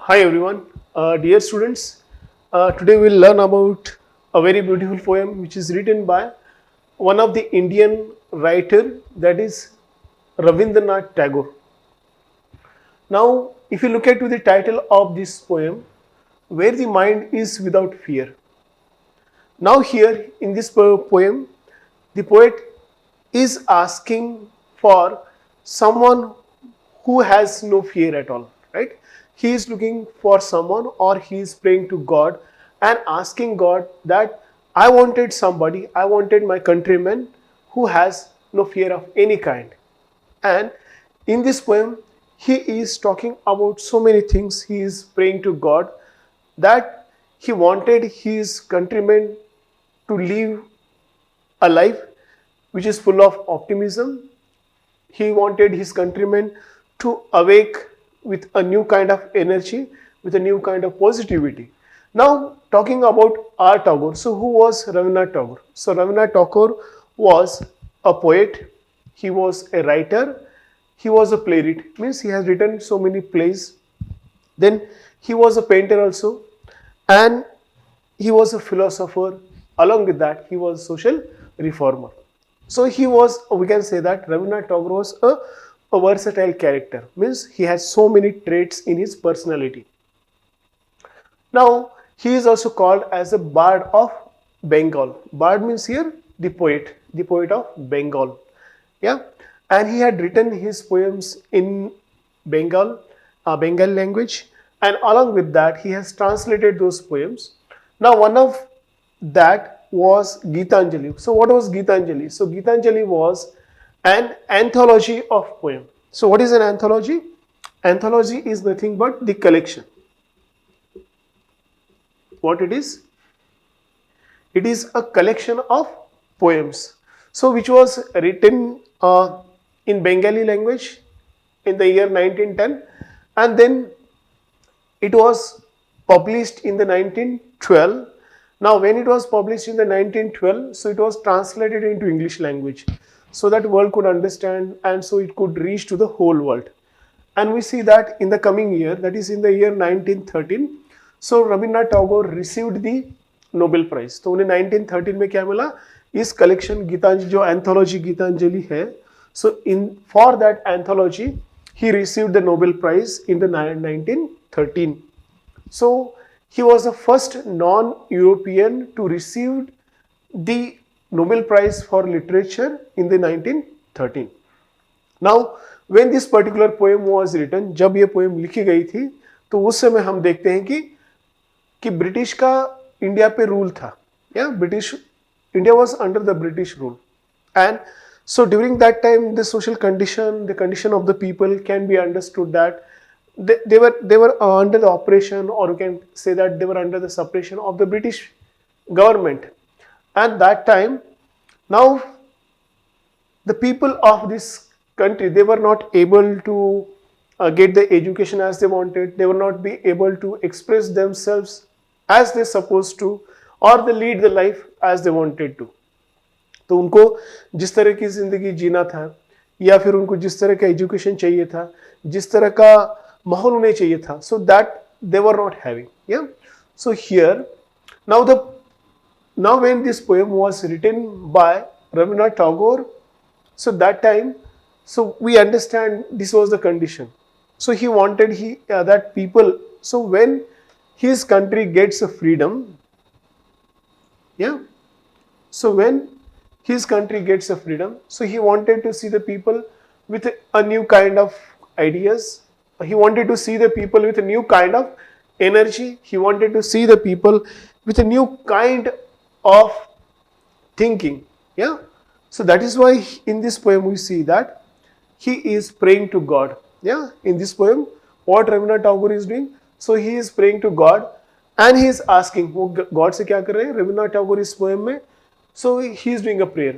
Hi everyone, dear students. Today we'll learn about a very beautiful poem which is written by one of the Indian writer, that is Rabindranath Tagore. Now, if you look at to the title of this poem, where the mind is without fear. Now here in this poem, the poet is asking for someone who has no fear at all, right? He is looking for someone, or he is praying to God and asking God that I wanted somebody, I wanted my countrymen who has no fear of any kind. And in this poem, he is talking about so many things. He is praying to God that he wanted his countrymen to live a life which is full of optimism. He wanted his countrymen to awake with a new kind of energy, with a new kind of positivity. Now, talking about R. Tagore. So, who was Rabindranath Tagore? So, Rabindranath Tagore was a poet, he was a writer, he was a playwright, means he has written so many plays. Then, he was a painter also, and he was a philosopher. Along with that, he was a social reformer. So he was, we can say that Rabindranath Tagore was a versatile character, means he has so many traits in his personality. Now, he is also called as a bard of Bengal. Bard means here the poet of Bengal. Yeah, and he had written his poems in Bengal language, and along with that, he has translated those poems. Now, one of that was Gitanjali. So, what was Gitanjali? So, Gitanjali was an anthology of poem. So, what is an anthology? Anthology is nothing but the collection. What it is? It is a collection of poems. So, which was written in Bengali language in the year 1910, and then it was published in the 1912. Now, when it was published in the 1912, so it was translated into English language, so that world could understand, and so it could reach to the whole world. And we see that in the coming year, that is in the year 1913, so Rabindranath Tagore received the Nobel Prize. तो उन्हें 1913 में क्या मिला? इस collection Geetanjali जो anthology Geetanjali है, so in for that anthology he received the Nobel Prize in the 1913. So he was the first non-European to receive the Nobel Prize for Literature in the 1913. Now, when this particular poem was written, जब ये poem लिखी गई थी, तो उस समय हम देखते हैं कि ब्रिटिश का इंडिया पे रूल था, या British India was under the British rule, and so during that time the social condition, the condition of the people can be understood that they were under the operation, or you can say that they were under the suppression of the British government. At that time, now the people of this country, they were not able to get the education as they wanted. They were not be able to express themselves as they supposed to, or they lead the life as they wanted to. तो उनको जिस तरह की जिंदगी जीना था, या फिर उनको जिस तरह का एजुकेशन चाहिए था, जिस तरह का माहौल उन्हें चाहिए था, so that they were not having. Yeah. So here, now when this poem was written by Rabindranath Tagore, so that time, so we understand this was the condition. So he wanted that people. So when his country gets a freedom, yeah. So when his country gets a freedom, so he wanted to see the people with a new kind of ideas. He wanted to see the people with a new kind of energy. He wanted to see the people with a new kind of thinking. Yeah. So that is why in this poem we see that he is praying to God. Yeah. In this poem, what Rabindranath Tagore is doing, so he is praying to God and he is asking, वो God से क्या कर रहे हैं? Rabindranath Tagore इस poem में, so he is doing a prayer.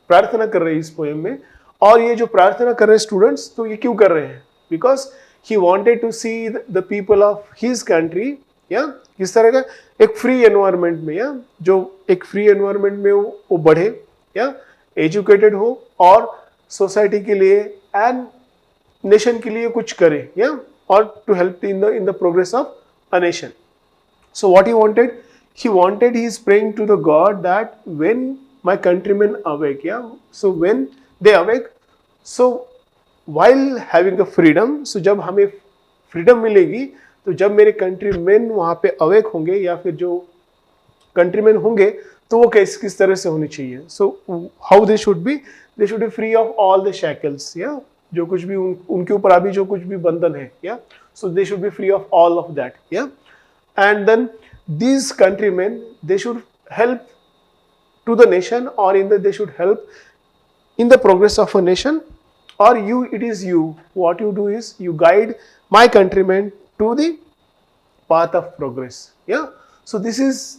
प्रार्थना कर रहे हैं इस पोएम में. और ये जो प्रार्थना कर रहे हैं स्टूडेंट्स, तो ये क्यों कर रहे हैं? Because he wanted to see the people of his country, या किस तरह का एक फ्री एनवायरनमेंट में, या जो एक फ्री एनवायरनमेंट में वो बढ़े, या एजुकेटेड हो और सोसाइटी के लिए एंड नेशन के लिए कुछ करे, या or to help in the progress of a nation. So what he wanted? He is praying to the God that when my countrymen awake, yeah. So when they awake, so while having a freedom, so जब हमें freedom मिलेगी, तो जब मेरे countrymen वहाँ पे awake होंगे या फिर जो countrymen होंगे, तो वो किस तरह से होनी चाहिए? So how they should be? They should be free of all the shackles, yeah. जो कुछ भी उनके ऊपर अभी जो कुछ भी बंधन है, yeah. So they should be free of all of that, yeah. And then these countrymen, they should help to the nation, or they should help in the progress of a nation, or it is you, what you do is you guide my countrymen to the path of progress, yeah. So this is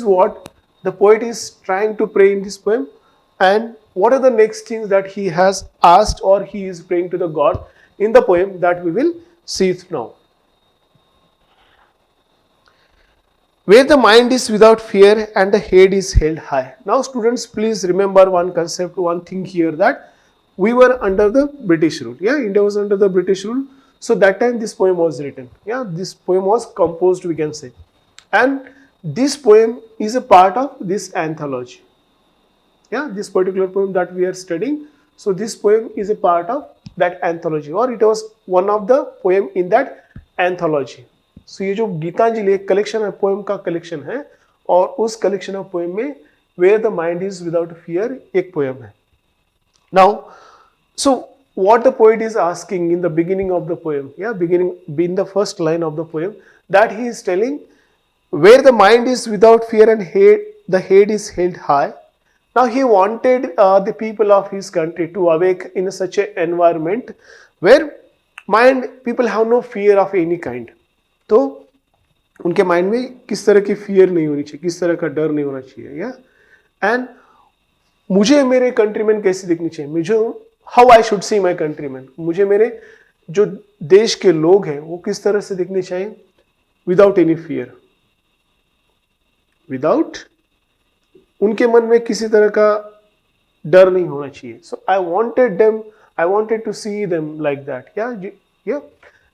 what the poet is trying to pray in this poem. And what are the next things that he has asked or he is praying to the God in the poem, that we will see it now. Where the mind is without fear and the head is held high. Now students, please remember one concept, one thing here, that we were under the British rule. Yeah, India was under the British rule. So that time this poem was written. Yeah, this poem was composed, we can say. And this poem is a part of this anthology. Yeah, this particular poem that we are studying. So this poem is a part of that anthology, or it was one of the poem in that anthology. So ये जो गीतांजलि एक collection है, poem का collection है, और उस collection of poem में where the mind is without fear एक पोएम है. Now so what the poet is asking in the beginning of the poem, in the first line of the poem, that he is telling where the mind is without fear and the head is held high. Now he wanted the people of his country to awake in such an environment where people have no fear of any kind. तो उनके mind में किस तरह की fear नहीं होनी चाहिए, किस तरह का डर नहीं होना चाहिए, या. एंड मुझे मेरे कंट्रीमैन कैसे दिखनी चाहिए, मुझे how I should see my countryman, मुझे मेरे जो देश के लोग हैं वो किस तरह से दिखने चाहिए, विदाउट एनी फियर, विदाउट उनके मन में किसी तरह का डर नहीं होना चाहिए. So I wanted to see them like that, yeah.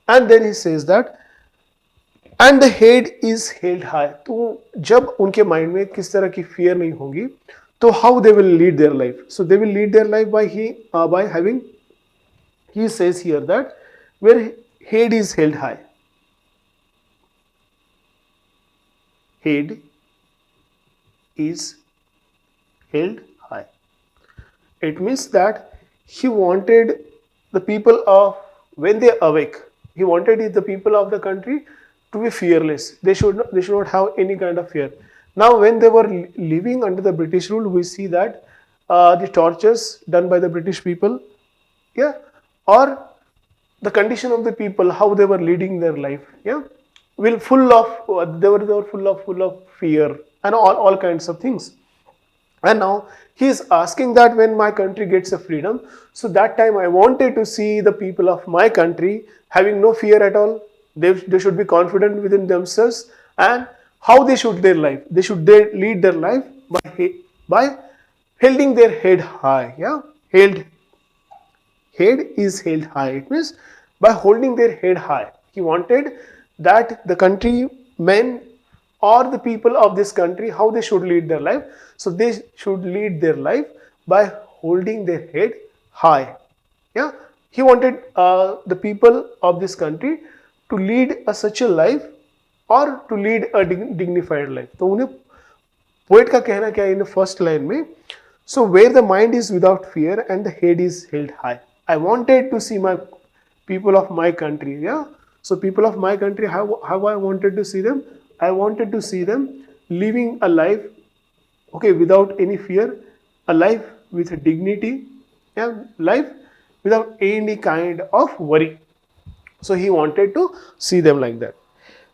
And then he says that and the head is held high. तो जब उनके माइंड में किस तरह की फियर नहीं होगी, तो how they will lead their life. So they will lead their life by having, he says here that where head is held high, head is held high. It means that he wanted the people of, when they awake, he wanted the people of the country to be fearless. They should not have any kind of fear. Now when they were living under the British rule, we see that the tortures done by the British people, yeah, or the condition of the people, how they were leading their life, yeah, they were full of fear and all kinds of things. And now he is asking that when my country gets a freedom, so that time I wanted to see the people of my country having no fear at all. They should be confident within themselves, and how they should their life. They should lead their life by holding their head high. Yeah, head is held high. It means by holding their head high. He wanted that the countrymen or the people of this country, how they should lead their life. So they should lead their life by holding their head high. Yeah, he wanted the people of this country to lead such a life, or to lead a dignified life. तो उन्हें poet का कहना क्या है in first line में, so where the mind is without fear and the head is held high. I wanted to see my people of my country. Yeah, so people of my country, how I wanted to see them. I wanted to see them living a life, okay, without any fear, a life with dignity, yeah, life without any kind of worry. So he wanted to see them like that,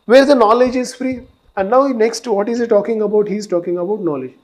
where the knowledge is free. And now next, what is he talking about? He is talking about knowledge.